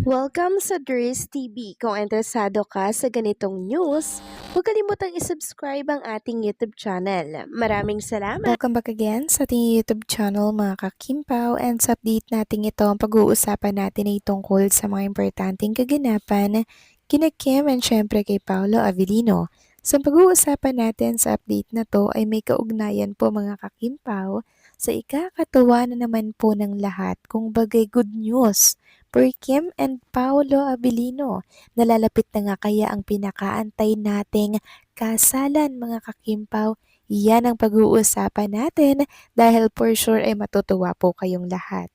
Welcome sa Dries TV. Kung interesado ka sa ganitong news, huwag kalimutang isubscribe ang ating YouTube channel. Maraming salamat! Welcome back again sa ating YouTube channel mga kakimpaw, and sa update natin ito ang pag-uusapan natin ay tungkol sa mga importanteng kaganapan kina Kim and syempre kay Paolo Avellino. Sa pag-uusapan natin sa update na to ay may kaugnayan po mga kakimpaw sa ikakatuwa na naman po ng lahat kung bagay good news for Kim and Paolo Avellino. Nalalapit na nga kaya ang pinakaantay nating kasalan mga kakimpaw. Yan ang pag-uusapan natin dahil for sure ay matutuwa po kayong lahat.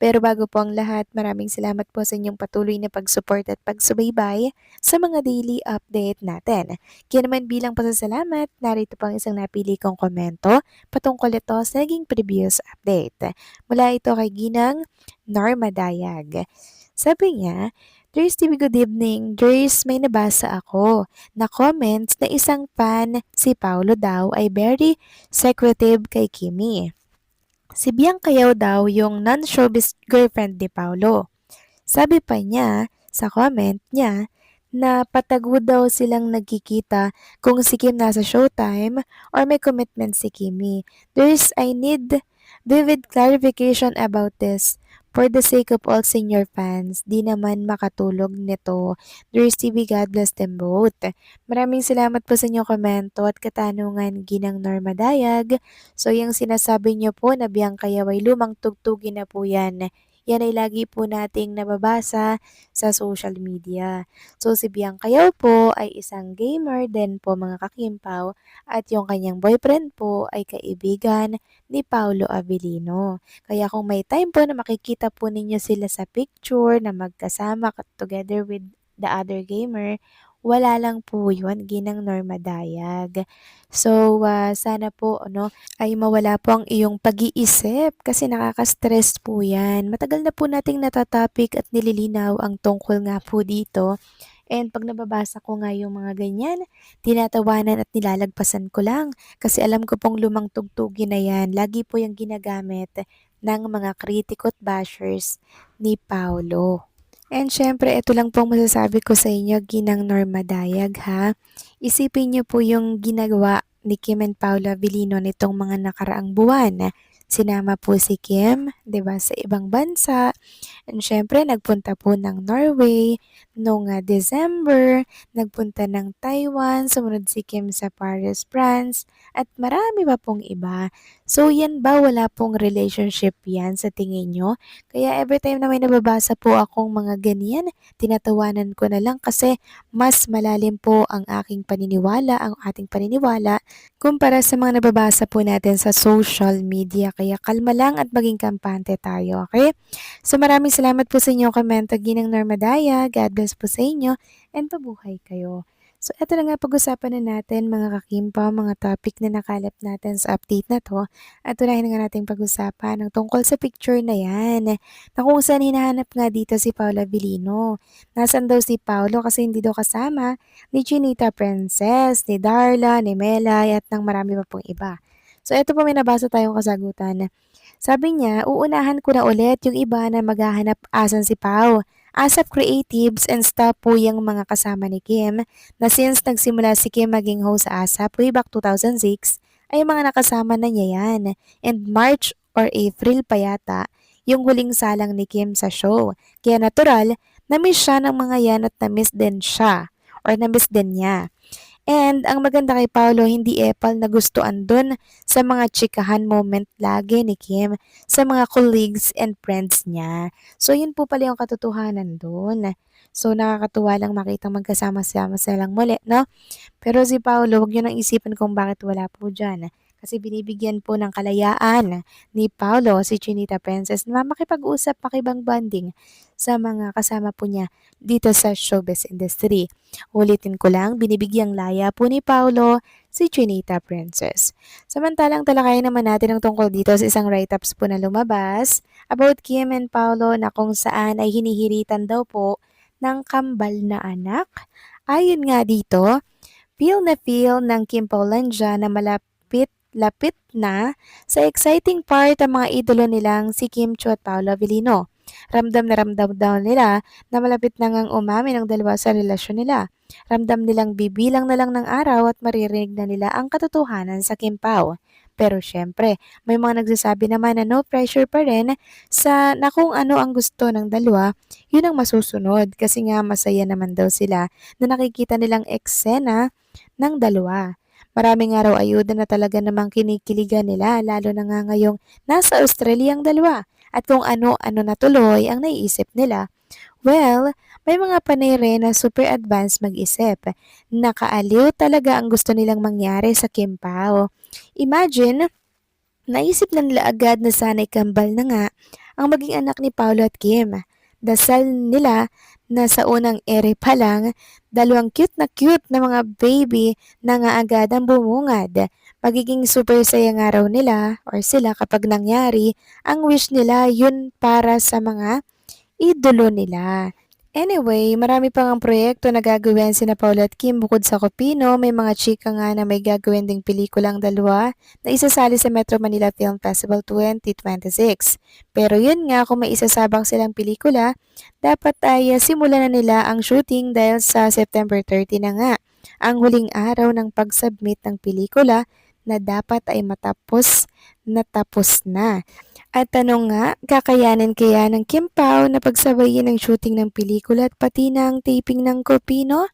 Pero bago po ang lahat, maraming salamat po sa inyong patuloy na pag-support at pagsubaybay sa mga daily update natin. Kaya naman bilang pasasalamat, narito po ang isang napili kong komento patungkol ito sa naging previous update. Mula ito kay Ginang Norma Dayag. Sabi niya, Dries TV, good evening. Dries, may nabasa ako na comments na isang fan si Paulo daw ay very secretive kay Kimi. Si Bianca Yao daw yung non-showbiz girlfriend ni Paulo. Sabi pa niya sa comment niya na patago daw silang nagkikita kung si Kim nasa showtime or may commitment si Kimi. I need vivid clarification about this. For the sake of all senior fans, di naman makatulog nito. Dries TV, God bless them both. Maraming salamat po sa inyong komento at katanungan, Ginang Norma Dayag. So yung sinasabi niyo po na Bianca Yao ay lumang tugtugin na po yan. Yan ay lagi po nating nababasa sa social media. So si Bianca Yao po ay isang gamer din po mga kakimpaw, at yung kanyang boyfriend po ay kaibigan ni Paolo Avellino. Kaya kung may time po na makikita po ninyo sila sa picture na magkasama together with the other gamer, wala lang po yun, Ginang Norma Dayag. So, sana po ay mawala po ang iyong pag-iisip kasi nakaka-stress po yan. Matagal na po nating natatopic at nililinaw ang tungkol nga po dito. And pag nababasa ko nga yung mga ganyan, tinatawanan at nilalagpasan ko lang kasi alam ko pong lumang tugtugin na yan. Lagi po yung ginagamit ng mga kritikot bashers ni Paulo. And syempre, ito lang pong masasabi ko sa inyo, Ginang Norma Dayag ha. Isipin niyo po yung ginagawa ni Kim and Paula Avellino nitong mga nakaraang buwan. Sinama po si Kim, 'di ba, sa ibang bansa. And syempre, nagpunta po ng Norway noong December, nagpunta ng Taiwan, sumunod si Kim sa Paris, France, at marami pa pong iba. So, yan ba wala pong relationship yan sa tingin nyo? Kaya every time na may nababasa po akong mga ganyan, tinatawanan ko na lang kasi mas malalim po ang aking paniniwala, ang ating paniniwala, kumpara sa mga nababasa po natin sa social media. Kaya kalma lang at maging kampante tayo, okay? So maraming salamat po sa inyong komento, Ginang Norma Daya. God bless po sa inyo and pabuhay kayo. So eto na nga, pag-usapan na natin mga kakimpa, mga topic na nakalap natin sa update na to. At unahin na nga nating pag-usapan ang tungkol sa picture na yan, na kung saan hinahanap nga dito si Paula Avellino. Nasaan daw si Paulo kasi hindi daw kasama ni Chinita Princess, ni Darla, ni Melay at ng marami pa pong iba. So eto po, may nabasa tayong kasagutan. Sabi niya, uunahan ko na ulit yung iba na maghahanap asan si Pau. ASAP Creatives and staff po yung mga kasama ni Kim na since nagsimula si Kim maging host sa ASAP way back 2006 ay mga nakasama na niya yan. And March or April pa yata yung huling salang ni Kim sa show. Kaya natural, na-miss siya ng mga yan at na-miss din siya or na-miss din niya. And ang maganda kay Paolo, hindi epal na gustuan dun sa mga chikahan moment lagi ni Kim sa mga colleagues and friends niya. So yun po pala yung katotohanan dun. So nakakatuwa lang makita magkasama-sama silang muli, no? Pero si Paolo, wag niyo nang isipin kung bakit wala po dyan. Kasi binibigyan po ng kalayaan ni Paolo si Chinita Princess na makipag-usap, makibang-banding sa mga kasama po niya dito sa showbiz industry. Ulitin ko lang, binibigyang laya po ni Paolo si Chinita Princess. Samantalang talakayan naman natin ang tungkol dito sa isang write-ups po na lumabas about Kim and Paolo na kung saan ay hinihiritan daw po ng kambal na anak. Ayon nga dito, feel ng Kim Paulandia na malapit-lapit na sa exciting part ang mga idolo nilang si Kim Chiu at Paolo Avellino. Ramdam na ramdam daw nila na malapit na ngang umamin ang dalawa sa relasyon nila. Ramdam nilang bibilang na lang ng araw at maririnig na nila ang katotohanan sa Kimpaw. Pero syempre, may mga nagsasabi naman na no pressure pa rin na kung ano ang gusto ng dalawa, yun ang masusunod kasi nga masaya naman daw sila na nakikita nilang eksena ng dalawa. Maraming araw ayuda na talaga namang kinikiligan nila lalo na nga ngayong nasa Australia ang dalawa at kung ano-ano na tuloy ang naiisip nila. Well, may mga panay rin na super advanced mag-isip. Nakaaliw talaga ang gusto nilang mangyari sa Kimpao. Imagine, naisip na nila agad na sana'y kambal na nga ang maging anak ni Paolo at Kim. Dasal nila na sa unang ere pa lang, dalawang cute na mga baby na nga agad ang bumungad. Magiging super saya nga raw nila or sila kapag nangyari, ang wish nila yun para sa mga idolo nila. Anyway, marami pang ang proyekto na gagawin sina Paula at Kim bukod sa Kopino. May mga chika nga na may gagawin ding pelikula ang dalawa na isasali sa Metro Manila Film Festival 2026. Pero yun nga, kung may isasabang silang pelikula, dapat ay simulan na nila ang shooting dahil sa September 30 na nga. Ang huling araw ng pag-submit ng pelikula na dapat ay natapos na. At tanong nga, kakayanin kaya ng Kim Pao na pagsabayin ang shooting ng pelikula at pati ng taping ng Kopino?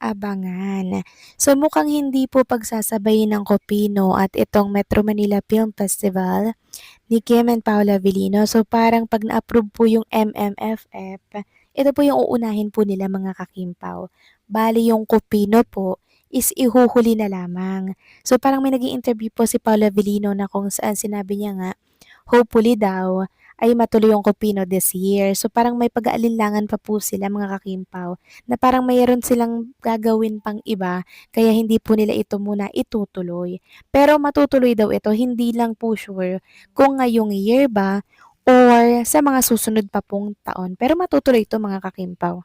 Abangan. So mukhang hindi po pagsasabayin ng Kopino at itong Metro Manila Film Festival ni Kim and Paula Avellino. So parang pag na-approve po yung MMFF, ito po yung uunahin po nila mga kakimpaw. Bali yung Kopino po is ihuhuli na lamang. So parang may naging interview po si Paula Avellino na kung saan sinabi niya nga hopefully daw ay matuloy yung Kopino this year. So parang may pag-aalinlangan pa po sila mga kakimpaw na parang mayroon silang gagawin pang iba kaya hindi po nila ito muna itutuloy. Pero matutuloy daw ito, hindi lang po sure kung ngayong year ba or sa mga susunod pa pong taon. Pero matutuloy ito mga kakimpaw.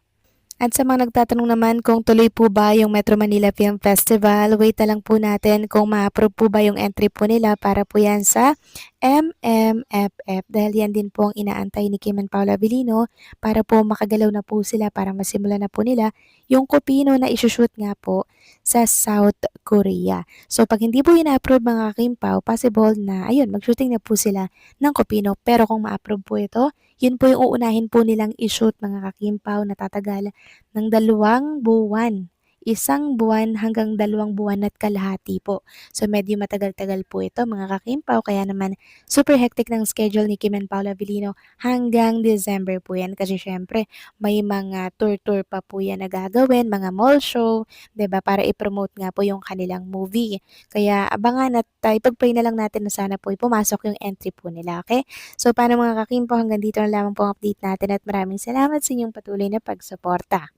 At sa mga nagtatanong naman kung tuloy po ba yung Metro Manila Film Festival, wait na lang po natin kung ma-approve po ba yung entry po nila para po yan sa MMFF dahil yan din po ang inaantay ni Kim and Paula Avellino para po makagalaw na po sila para masimulan na po nila yung Kopino na isushoot nga po sa South Korea. So pag hindi po ina-approve mga Kim Pao, possible na ayun, mag-shooting na po sila ng Kopino. Pero kung ma-approve po ito, yun po yung uunahin po nilang i-shoot mga kakimpaw na tatagal ng 2 buwan. 1 buwan hanggang 2 buwan at kalahati po. So medyo matagal-tagal po ito mga kakimpaw kaya naman super hectic ng schedule ni Kim and Paula Avellino hanggang December po yan kasi syempre may mga tour-tour pa po yan na gagawin, mga mall show, 'di ba para i-promote nga po yung kanilang movie. Kaya abangan at ipag-pray na lang natin na sana po pumasok yung entry po nila, okay? So paano mga kakimpaw hanggang dito na lamang po ang update natin at maraming salamat sa inyong patuloy na pagsuporta.